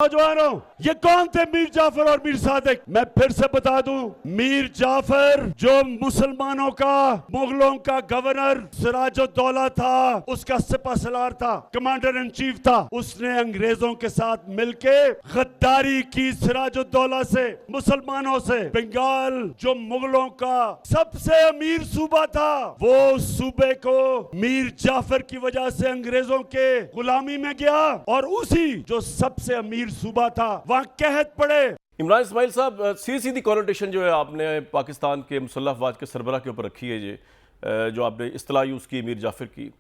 नौजवानों, ये कौन थे मीर जाफर और मीर सादिक? मैं फिर से बता दूं, मीर जाफर जो मुसलमानों का, मुगलों का गवर्नर सिराजुद्दौला था, उसका सिपहसालार था, कमांडर इन चीफ था। उसने अंग्रेजों के साथ मिलके गद्दारी की सिराजुद्दौला से, मुसलमानों से। बंगाल जो मुगलों का सबसे अमीर सूबा था, वो सूबे को मीर जाफर की वजह से अंग्रेजों के गुलामी में गया, और उसी जो सबसे अमीर सूबा था वहां कहत पड़े। इमरान इस्माइल साहब, सीधी सीधी कॉनोटेशन जो है आपने पाकिस्तान के मुसल्लह अफवाज के सरबराह के ऊपर रखी है, ये जो आपने इस्तिलाह यूज़ की मीर जाफर की,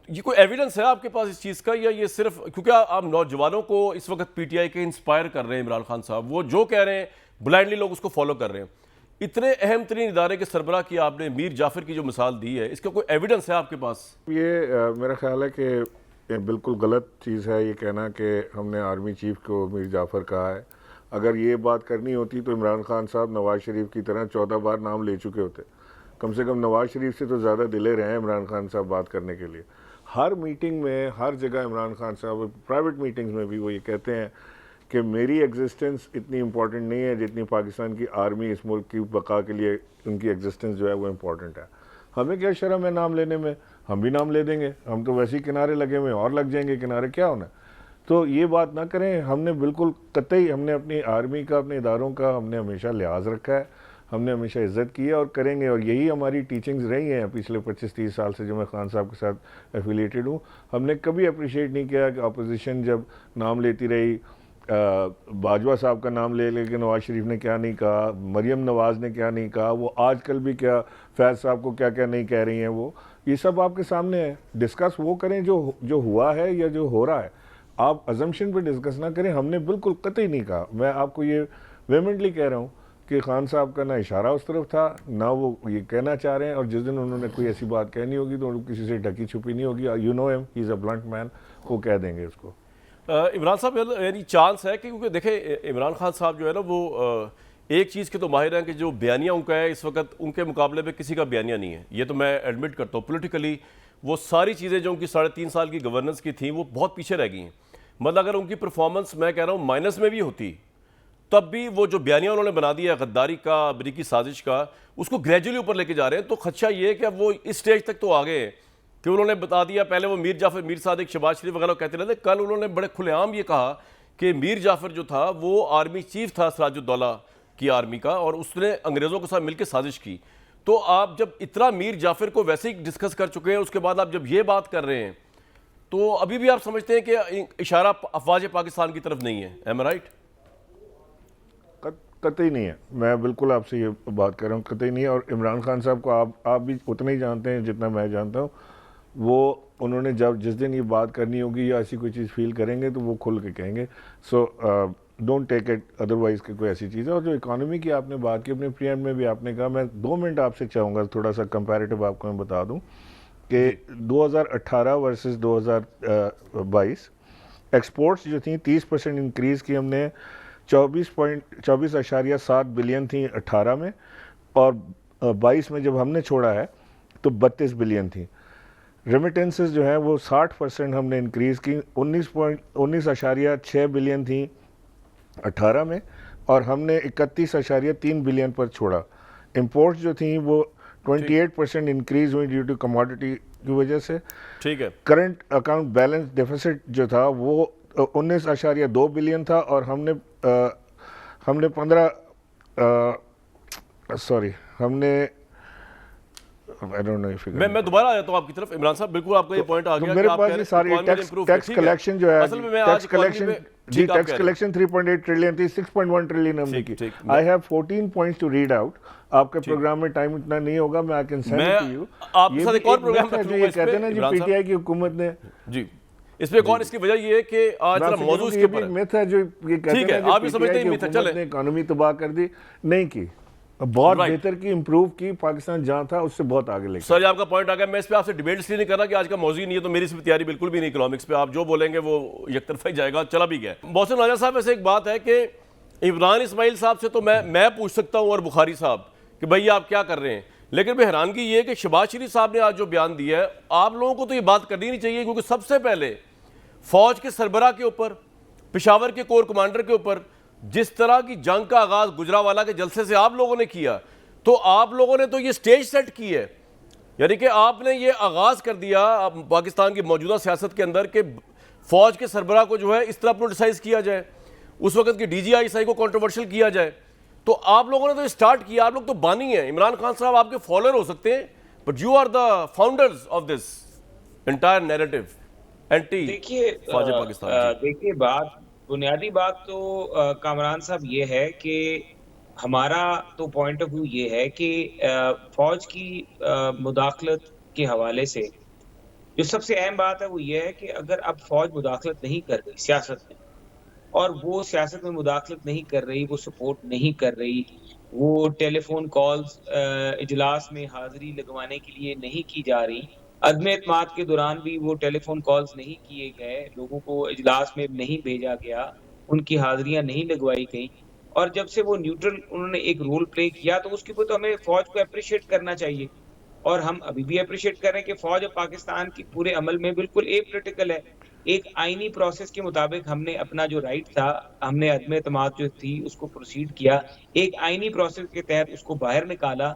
ये कोई एविडेंस है आपके पास इस चीज़ का, या ये सिर्फ क्योंकि आप नौजवानों को इस वक्त पीटीआई के इंस्पायर कर रहे हैं? इमरान खान साहब वो जो कह रहे हैं ब्लाइंडली लोग उसको फॉलो कर रहे हैं। इतने अहम तरीन इदारे के सरबराह की आपने मीर जाफर की जो मिसाल दी है, इसका कोई एविडेंस है आपके पास? ये मेरा ख्याल है कि ये बिल्कुल गलत चीज़ है ये कहना कि हमने आर्मी चीफ को मीर जाफ़र कहा है। अगर ये बात करनी होती तो इमरान खान साहब नवाज़ शरीफ की तरह 14 बार नाम ले चुके होते। कम से कम नवाज़ शरीफ से तो ज़्यादा दिले रहे हैं इमरान खान साहब बात करने के लिए। हर मीटिंग में, हर जगह इमरान खान साहब, प्राइवेट मीटिंग्स में भी वो ये कहते हैं कि मेरी एग्जिस्टेंस इतनी इम्पॉर्टेंट नहीं है जितनी पाकिस्तान की आर्मी इस मुल्क की बका के लिए उनकी एग्जिस्टेंस जो है वो इम्पॉर्टेंट है। हमें क्या शर्म है नाम लेने में? हम भी नाम ले देंगे, हम तो वैसे ही किनारे लगे हुए और लग जाएंगे किनारे, क्या होना। तो ये बात ना करें। हमने बिल्कुल कतई हमने अपनी आर्मी का, अपने इदारों का हमने हमेशा लिहाज रखा है, हमने हमेशा इज़्ज़त की है और करेंगे, और यही हमारी टीचिंग्स रही हैं पिछले 25-30 साल से जो मैं खान साहब के साथ एफिलिएटेड हूँ। हमने कभी अप्रिशिएट नहीं किया कि अपोजिशन जब नाम लेती रही, बाजवा साहब का नाम ले लेकिन नवाज शरीफ ने क्या नहीं कहा, मरियम नवाज़ ने क्या नहीं कहा, वो आजकल भी क्या फैज़ साहब को क्या क्या नहीं कह रही हैं, वो ये सब आपके सामने है। डिस्कस वो करें जो हुआ है या जो हो रहा है। आप अजम्पशन पे डिस्कस ना करें। हमने बिल्कुल कतई नहीं कहा। मैं आपको ये वेमेंटली कह रहा हूँ कि खान साहब का ना इशारा उस तरफ था, ना वो ये कहना चाह रहे हैं, और जिस दिन उन्होंने कोई ऐसी बात कहनी होगी तो किसी से ढकी छुपी नहीं होगी। You know him, he is a blunt man, वो कह देंगे उसको। इमरान साहब, यानी चांस है कि, क्योंकि देखें इमरान खान साहब जो है ना वो एक चीज़ के तो माहिर हैं कि जो बयानिया उनका है इस वक्त उनके मुकाबले में किसी का बयानिया नहीं है। ये तो मैं एडमिट करता हूँ। पॉलिटिकली वो सारी चीज़ें जो उनकी 3.5 साल की गवर्नेंस की थी वो बहुत पीछे रह गई हैं। मतलब अगर उनकी परफॉर्मेंस मैं कह रहा हूँ माइनस में भी होती, तब भी वो जो बयानिया उन्होंने बना दिया गद्दारी का, अमरीकी साजिश का, उसको ग्रेजुअली ऊपर लेके जा रहे हैं। तो खदशा ये है कि अब वो इस स्टेज तक तो आ गए हैं कि उन्होंने बता दिया। पहले वो मीर जाफर, मीर सादिक, शहबाज शरीफ वगैरह कहते रहते, कल उन्होंने बड़े खुलेआम ये कहा कि मीर जाफर जो था वो आर्मी चीफ था सिराजुद्दौला की आर्मी का, और उसने अंग्रेज़ों के साथ मिलकर साजिश की। तो आप जब इतना मीर जाफर को वैसे ही डिस्कस कर चुके हैं, उसके बाद आप जब ये बात कर रहे हैं, तो अभी भी आप समझते हैं कि इशारा अफवाज पाकिस्तान की तरफ नहीं है? एम आई राइट? कतई नहीं है। मैं बिल्कुल आपसे ये बात कर रहा हूँ, कतई नहीं है। और इमरान खान साहब को आप भी उतना ही जानते हैं जितना मैं जानता हूँ। वो उन्होंने जब जिस दिन ये बात करनी होगी या ऐसी कोई चीज़ फील करेंगे तो वो खुल के कहेंगे। So don't take it otherwise कि कोई ऐसी चीज़ है। और जो इकॉनमी की आपने बात की, अपने प्रीएम्ट में भी आपने कहा, मैं 2 मिनट आपसे चाहूँगा थोड़ा सा कंपैरेटिव आपको मैं बता दूँ कि 2018 वर्सेस 2022 एक्सपोर्ट्स जो थी 30% इंक्रीज़ की हमने। 24.7 बिलियन थी 18 में, और 22 में जब हमने छोड़ा है तो 32 बिलियन थी। रेमिटेंसेस जो है वो 60% हमने इंक्रीज़ की। 19.6 बिलियन थी 18 में, और हमने 31.3 बिलियन पर छोड़ा। इंपोर्ट्स जो थी वो 28% इंक्रीज़ हुई ड्यू टू कमोडिटी की वजह से। ठीक है। करंट अकाउंट बैलेंस डेफिसिट जो था वो 19.2 बिलियन था, और हमने 15 आई डोंट नो इफ मैं दोबारा आ जाता हूं आपकी तरफ। इमरान साहब, बिल्कुल आपका ये पॉइंट आ गया। मेरे पास ये सारी टैक्स कलेक्शन जो है, असल में मैं आज टैक्स कलेक्शन 3.8 ट्रिलियन थी, 6.1 ट्रिलियन हमने की। I have 14 points to read out. आपके प्रोग्राम में टाइम इतना नहीं होगा, मैं I can send it to you. आपके साथ एक और प्रोग्राम जो ये कहते हैं ना जी पीटीआई की हुकूमत ने जी इस पे कौन, इसकी वजह ये है कि आज मौजूद इसके ऊपर मिथ है जो ये कहते हैं ना, आप भी समझते हैं मिथ है। चले, इकोनॉमी तबाह कर दी, नहीं की, बहुत बेहतर की, इंप्रूव की। पाकिस्तान जहां था उससे बहुत आगे लेके। सर, आपका पॉइंट आ गया। मैं इस पे आपसे डिबेट इसलिए नहीं कर रहा कि आज का मौजूद नहीं है, तो मेरी इस तैयारी बिल्कुल भी नहीं इकोनॉमिक्स पे। आप जो बोलेंगे वो एक तरफा ही जाएगा, चला भी गया। मोहसिन राजा साहब, ऐसे एक बात है कि इमरान इस्माइल साहब से तो मैं पूछ सकता हूँ, और बुखारी साहब, कि भाई आप क्या कर रहे हैं, लेकिन मैं हैरानगी ये है कि शहबाज शरीफ साहब ने आज जो बयान दिया है, आप लोगों को तो ये बात करनी नहीं चाहिए, क्योंकि सबसे पहले फौज के सरबराह के ऊपर पेशावर के कोर कमांडर के ऊपर जिस तरह की जंग का आगाज गुजरावाला के जलसे से आप लोगों ने किया, तो आप लोगों ने तो ये स्टेज सेट की है, यानी कि आपने ये आगाज कर दिया पाकिस्तान की मौजूदा सियासत के अंदर कि फौज के सरबराह को जो है इस तरह पोलिटिसाइज किया जाए, उस वक्त की DGI को कंट्रोवर्शियल किया जाए। तो आप लोगों ने तो स्टार्ट किया, आप लोग तो बानी हैं। इमरान खान साहब आपके फॉलोअर हो सकते हैं, but you are the founders of this entire narrative anti फौज पाकिस्तान। देखिए, बुनियादी बात तो कामरान साहब ये है कि हमारा तो पॉइंट ऑफ व्यू ये है कि फौज की मुदाखलत के हवाले से जो सबसे अहम बात है वो ये है कि अगर अब फौज मुदाखलत नहीं कर रही सियासत में, और वो सियासत में मुदाखलत नहीं कर रही, वो सपोर्ट नहीं कर रही, वो टेलीफोन कॉल्स इजलास में हाजिरी लगवाने के लिए नहीं की जा रही, अदम एतमाद के दौरान भी वो टेलीफोन कॉल्स नहीं किए गए, लोगों को इजलास में नहीं भेजा गया, उनकी हाजिरियां नहीं लगवाई गई, और जब से वो न्यूट्रल उन्होंने एक रोल प्ले किया, तो उसके ऊपर तो हमें फौज को अप्रिशिएट करना चाहिए। और हम अभी भी अप्रिशिएट कर रहे हैं कि फौज पाकिस्तान की पूरे अमल में बिल्कुल एपॉलिटिकल है। एक आईनी प्रोसेस के मुताबिक हमने अपना जो राइट था, हमने अदम एतमाद जो थी उसको प्रोसीड किया, एक आईनी प्रोसेस के तहत उसको बाहर निकाला।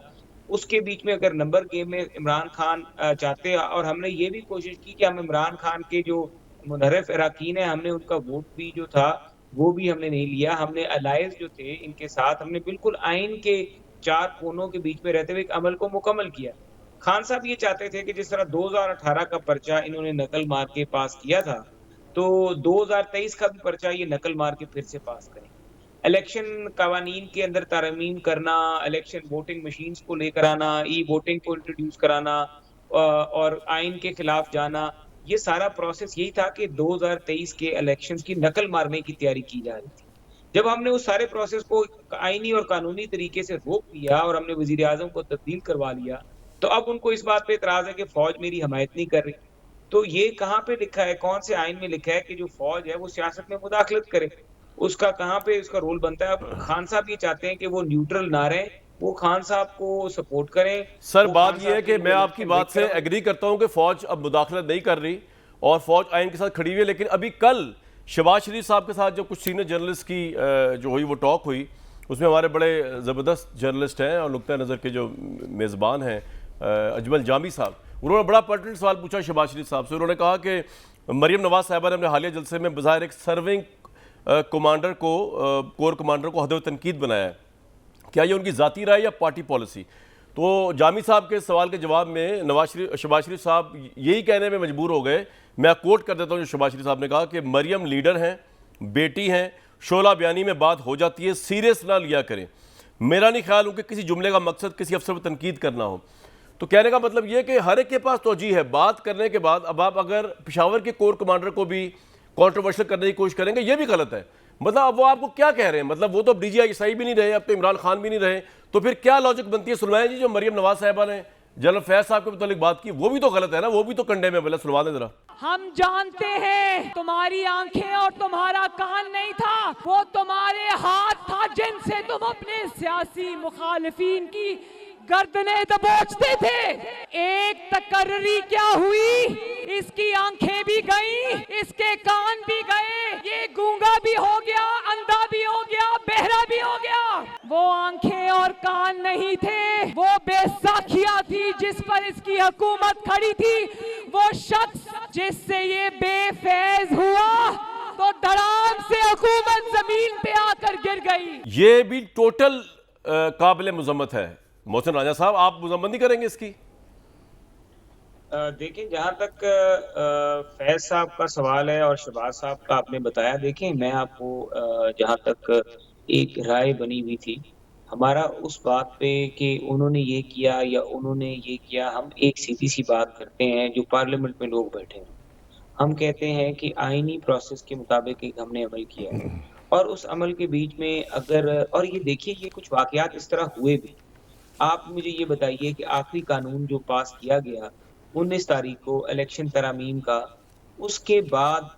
उसके बीच में अगर नंबर गेम में इमरान खान चाहते, और हमने ये भी कोशिश की कि हम इमरान खान के जो मुनहरफ अराकीन है, हमने उनका वोट भी जो था वो भी हमने नहीं लिया। हमने अलायंस जो थे इनके साथ हमने बिल्कुल आइन के चार कोनों के बीच में रहते हुए एक अमल को मुकम्मल किया। खान साहब ये चाहते थे कि जिस तरह 2018 का पर्चा इन्होंने नकल मार के पास किया था, तो 2023 का भी पर्चा ये नकल मार के फिर से पास करें। इलेक्शन कवानीन के अंदर तरमीम करना, इलेक्शन वोटिंग मशीन्स को लेकर आना, ई वोटिंग को इंट्रोड्यूस कराना और आइन के खिलाफ जाना, ये सारा प्रोसेस यही था कि 2023 के इलेक्शंस की नकल मारने की तैयारी की जा रही थी। जब हमने उस सारे प्रोसेस को आईनी और कानूनी तरीके से रोक दिया और हमने वजीर आजम को तब्दील करवा लिया, तो अब उनको इस बात पे इतराज है कि फौज मेरी हमायत नहीं कर रही। तो ये कहाँ पे लिखा है, कौन से आइन में लिखा है कि जो फौज है वो सियासत में मुदाखलत करे? उसका कहाँ पे उसका रोल बनता है? अब खान साहब ये चाहते हैं कि वो न्यूट्रल ना रहे, वो खान साहब को सपोर्ट करें। सर, बात ये है कि मैं आपकी बात से एग्री करता हूं कि फौज अब मुदाखलत नहीं कर रही और फौज आइन के साथ खड़ी हुई है, लेकिन अभी कल शहबाज शरीफ साहब के साथ जो कुछ सीनियर जर्नलिस्ट की जो हुई वो टॉक हुई, उसमें हमारे बड़े ज़बरदस्त जर्नलिस्ट हैं और नुक्ता नज़र के जो मेज़बान हैं अजमल जामी साहब, उन्होंने बड़ा पर्टिनेंट सवाल पूछा शहबाज शरीफ साहब से। उन्होंने कहा कि मरियम नवाज साहिबा ने अपने हालिया जलसे में बज़ाहिर एक सर्विंग कमांडर को, कोर कमांडर को हद तनकीद बनाया है, क्या ये उनकी ज़ाती राय या पार्टी पॉलिसी? तो जामी साहब के सवाल के जवाब में शहबाज शरीफ साहब यही कहने में मजबूर हो गए, मैं कोट कर देता हूँ जो शहबाज शरीफ साहब ने कहा कि मरियम लीडर हैं, बेटी हैं, शोला बयानी में बात हो जाती है, सीरियस ना लिया करें। मेरा नहीं ख्याल उनके किसी जुमले का मकसद किसी अफसर पर तनकीद करना हो। तो कहने का मतलब ये कि हर एक के पास तोजी है। बात करने के बाद अब आप अगर पेशावर के कोर कमांडर को भी कॉन्ट्रोवर्शियल करने की कोशिश करेंगे, ये भी गलत है। मतलब अब वो आपको क्या कह रहे हैं? मतलब वो तो DGI भी नहीं रहे, अब तो इमरान खान भी नहीं रहे, तो फिर क्या लॉजिक बनती है? सुनवाएं जी, जो मरियम नवाज साहिबा ने जनरल फैज साहब के मुतालिक बात की, वो भी तो गलत है ना, वो भी तो कंडेमेबल है। सुनवा दें जरा। हम जानते हैं तुम्हारी आंखें और तुम्हारा कान नहीं था, वो तुम्हारे हाथ था जिनसे तुम अपने सियासी मुखालिफिन की गर्दनें दबोचते थे। एक तकर्री क्या हुई, इसकी आंखें भी गईं, इसके कान भी गए, ये गूंगा भी हो गया, अंधा भी हो गया, बहरा भी हो गया। वो आंखें और कान नहीं थे, वो बैसाखियां थी जिस पर इसकी हुकूमत खड़ी थी। वो शख्स जिससे ये बेफैज हुआ तो धड़ाम से हुकूमत जमीन पे आकर गिर गई। ये भी टोटल काबिल मुज़म्मत है। मोहसिन राजा साहब, आप मुज़म्मत करेंगे इसकी? देखिए, जहाँ तक फैज साहब का सवाल है और शहबाज साहब का आपने बताया, देखें मैं आपको जहाँ तक एक राय बनी हुई थी हमारा उस बात पे कि उन्होंने ये किया या उन्होंने ये किया, हम एक सीधी सी बात करते हैं जो पार्लियामेंट में लोग बैठे हैं। हम कहते हैं कि आईनी प्रोसेस के मुताबिक एक हमने अमल किया है, और उस अमल के बीच में अगर, और ये देखिए ये कुछ वाकयात इस तरह हुए भी। आप मुझे ये बताइए कि आखिरी कानून जो पास किया गया 19 तारीख को इलेक्शन तरामीम का, उसके बाद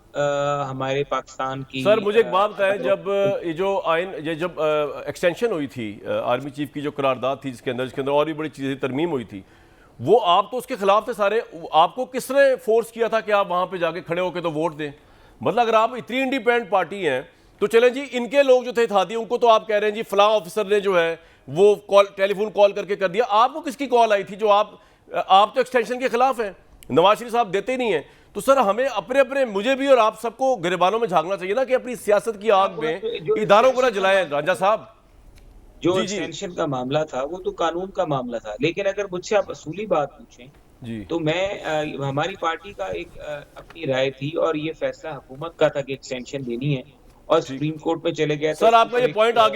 हमारे पाकिस्तान की, सर मुझे एक बात बताएं, जब ये जो आइन, ये जब एक्सटेंशन हुई थी आर्मी चीफ की जो करारदाद थी जिसके अंदर और भी बड़ी चीज़ें तरमीम हुई थी, वो आप तो उसके खिलाफ थे सारे, आपको किसने फोर्स किया था कि आप वहाँ पे जाके खड़े होकर तो वोट दें? मतलब अगर आप इतनी इंडिपेंडेंट पार्टी हैं तो चलें जी, इनके लोग जो थे थादी उनको तो आप कह रहे हैं जी फलां ऑफिसर ने जो है वो कॉल टेलीफोन कॉल करके कर दिया। आपको किसकी कॉल आई थी? जो आप तो एक्सटेंशन के खिलाफ हैं, नवाज शरीफ साहब देते नहीं हैं। तो सर हमें अपने अपने, मुझे भी और आप सबको गिरबानों में झांकना चाहिए ना कि अपनी सियासत की आग में इदारों को ना जलाएं। रांझा साहब, जो जी, एक्सटेंशन का मामला था वो तो कानून का मामला था, लेकिन अगर मुझसे आप असूली बात पूछें जी तो मैं हमारी पार्टी का एक अपनी राय थी और ये फैसला हुकूमत का था कि एक्सटेंशन देनी है, और सुप्रीम कोर्ट में चले गए। सर आपका ये पॉइंट आ गया।